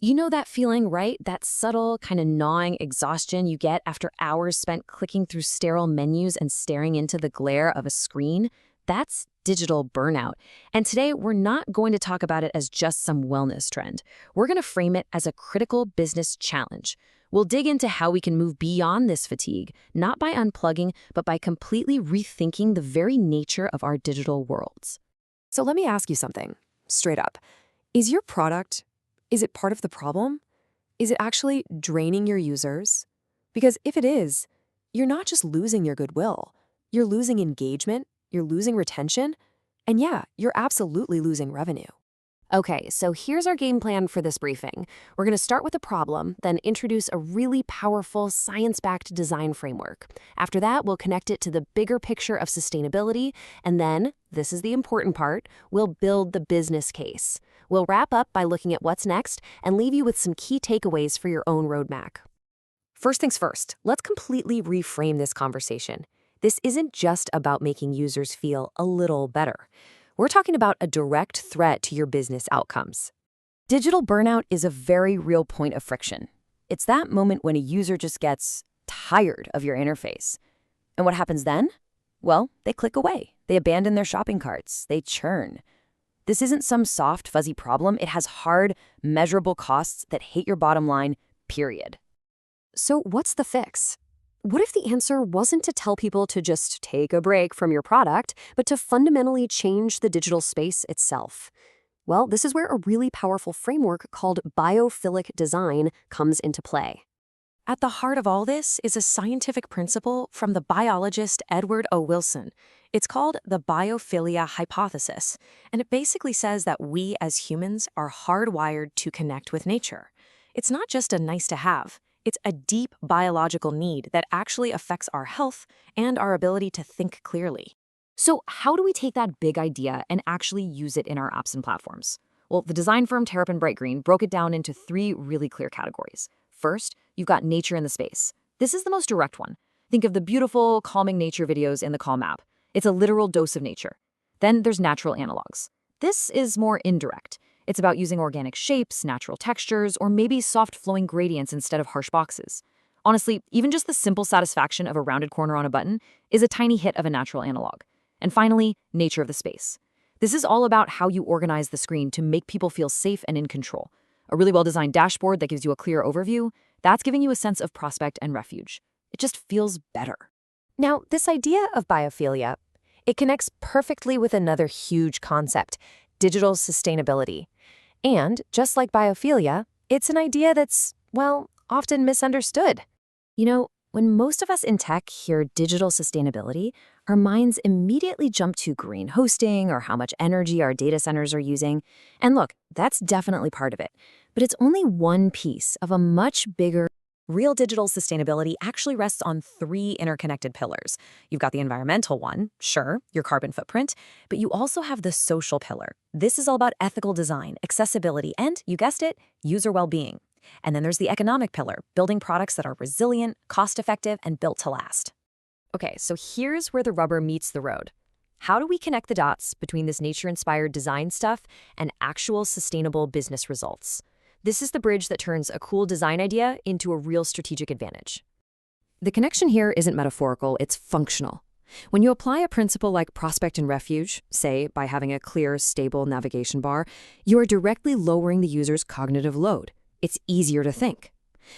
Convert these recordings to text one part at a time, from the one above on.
You know that feeling, right? That subtle, kind of gnawing exhaustion you get after hours spent clicking through sterile menus and staring into the glare of a screen? That's digital burnout. And today, we're not going to talk about it as just some wellness trend. We're going to frame it as a critical business challenge. We'll dig into how we can move beyond this fatigue, not by unplugging, but by completely rethinking the very nature of our digital worlds. So let me ask you something, straight up. Is your product, is it part of the problem? Is it actually draining your users? Because if it is, you're not just losing your goodwill. You're losing engagement, you're losing retention, and yeah, you're absolutely losing revenue. Okay, so here's our game plan for this briefing. We're going to start with a problem, then introduce a really powerful science-backed design framework. After that, we'll connect it to the bigger picture of sustainability, and then, this is the important part, we'll build the business case. We'll wrap up by looking at what's next and leave you with some key takeaways for your own roadmap. First things first, let's completely reframe this conversation. This isn't just about making users feel a little better. We're talking about a direct threat to your business outcomes. Digital burnout is a very real point of friction. It's that moment when a user just gets tired of your interface. And what happens then? Well, they click away. They abandon their shopping carts. They churn. This isn't some soft, fuzzy problem. It has hard, measurable costs that hit your bottom line, period. So what's the fix? What if the answer wasn't to tell people to just take a break from your product, but to fundamentally change the digital space itself? Well, this is where a really powerful framework called biophilic design comes into play. At the heart of all this is a scientific principle from the biologist Edward O. Wilson. It's called the biophilia hypothesis, and it basically says that we as humans are hardwired to connect with nature. It's not just a nice to have. It's a deep biological need that actually affects our health and our ability to think clearly. So how do we take that big idea and actually use it in our apps and platforms? Well, the design firm Terrapin Bright Green broke it down into 3 really clear categories. First, you've got nature in the space. This is the most direct one. Think of the beautiful, calming nature videos in the Calm app. It's a literal dose of nature. Then there's natural analogs. This is more indirect. It's about using organic shapes, natural textures, or maybe soft flowing gradients instead of harsh boxes. Honestly, even just the simple satisfaction of a rounded corner on a button is a tiny hit of a natural analog. And finally, nature of the space. This is all about how you organize the screen to make people feel safe and in control. A really well-designed dashboard that gives you a clear overview, that's giving you a sense of prospect and refuge. It just feels better. Now, this idea of biophilia, it connects perfectly with another huge concept, digital sustainability. And just like biophilia, it's an idea that's, well, often misunderstood. You know, when most of us in tech hear digital sustainability, our minds immediately jump to green hosting or how much energy our data centers are using. And look, that's definitely part of it. But it's only one piece of a much bigger. Real digital sustainability actually rests on 3 interconnected pillars. You've got the environmental one, sure, your carbon footprint, but you also have the social pillar. This is all about ethical design, accessibility, and, you guessed it, user well-being. And then there's the economic pillar, building products that are resilient, cost-effective, and built to last. Okay, so here's where the rubber meets the road. How do we connect the dots between this nature-inspired design stuff and actual sustainable business results? This is the bridge that turns a cool design idea into a real strategic advantage. The connection here isn't metaphorical, it's functional. When you apply a principle like prospect and refuge, say by having a clear, stable navigation bar, you are directly lowering the user's cognitive load. It's easier to think.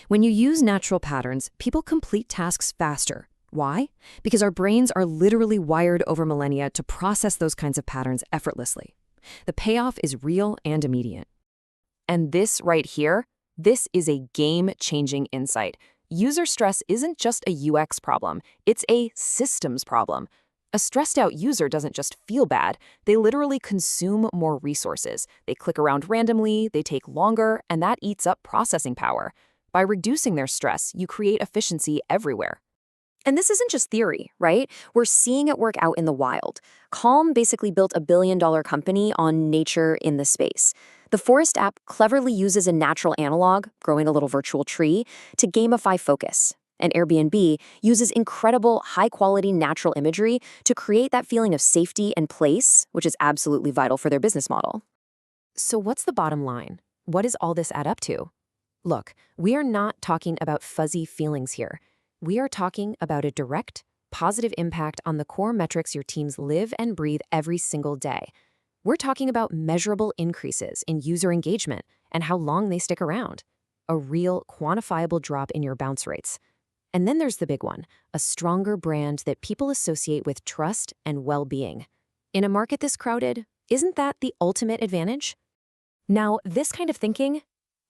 When you use natural patterns, people complete tasks faster. Why? Because our brains are literally wired over millennia to process those kinds of patterns effortlessly. The payoff is real and immediate. And this right here, this is a game-changing insight. User stress isn't just a UX problem, it's a systems problem. A stressed-out user doesn't just feel bad, they literally consume more resources. They click around randomly, they take longer, and that eats up processing power. By reducing their stress, you create efficiency everywhere. And this isn't just theory, right? We're seeing it work out in the wild. Calm basically built a billion-dollar company on nature in the space. The Forest app cleverly uses a natural analog, growing a little virtual tree, to gamify focus. And Airbnb uses incredible, high-quality natural imagery to create that feeling of safety and place, which is absolutely vital for their business model. So what's the bottom line? what does all this add up to? Look, we are not talking about fuzzy feelings here. We are talking about a direct, positive impact on the core metrics your teams live and breathe every single day. We're talking about measurable increases in user engagement and how long they stick around. A real, quantifiable drop in your bounce rates. And then there's the big one, a stronger brand that people associate with trust and well-being. In a market this crowded, isn't that the ultimate advantage? Now, this kind of thinking,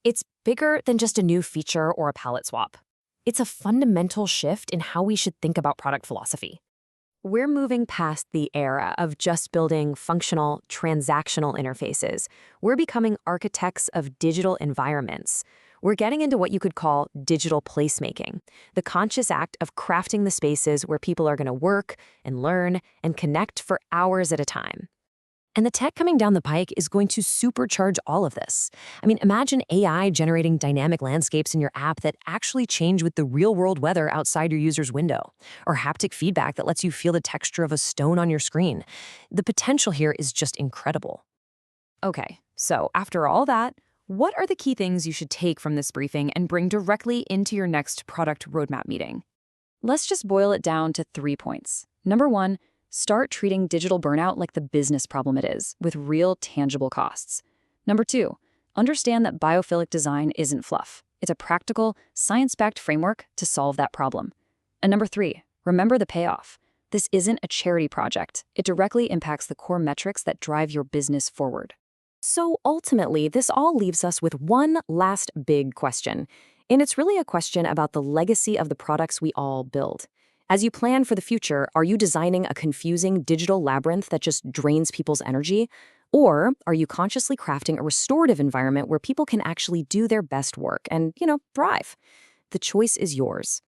it's bigger than just a new feature or a palette swap. It's a fundamental shift in how we should think about product philosophy. We're moving past the era of just building functional, transactional interfaces. We're becoming architects of digital environments. We're getting into what you could call digital placemaking, the conscious act of crafting the spaces where people are going to work and learn and connect for hours at a time. And the tech coming down the pike is going to supercharge all of this. I mean, imagine AI generating dynamic landscapes in your app that actually change with the real-world weather outside your user's window, or haptic feedback that lets you feel the texture of a stone on your screen. The potential here is just incredible. Okay, so after all that, what are the key things you should take from this briefing and bring directly into your next product roadmap meeting? Let's just boil it down to 3 points. Number 1, start treating digital burnout like the business problem it is, with real, tangible costs. Number 2, understand that biophilic design isn't fluff. It's a practical, science-backed framework to solve that problem. And number 3, remember the payoff. This isn't a charity project. It directly impacts the core metrics that drive your business forward. So ultimately, this all leaves us with one last big question. And it's really a question about the legacy of the products we all build. As you plan for the future, are you designing a confusing digital labyrinth that just drains people's energy? Or are you consciously crafting a restorative environment where people can actually do their best work and, thrive? The choice is yours.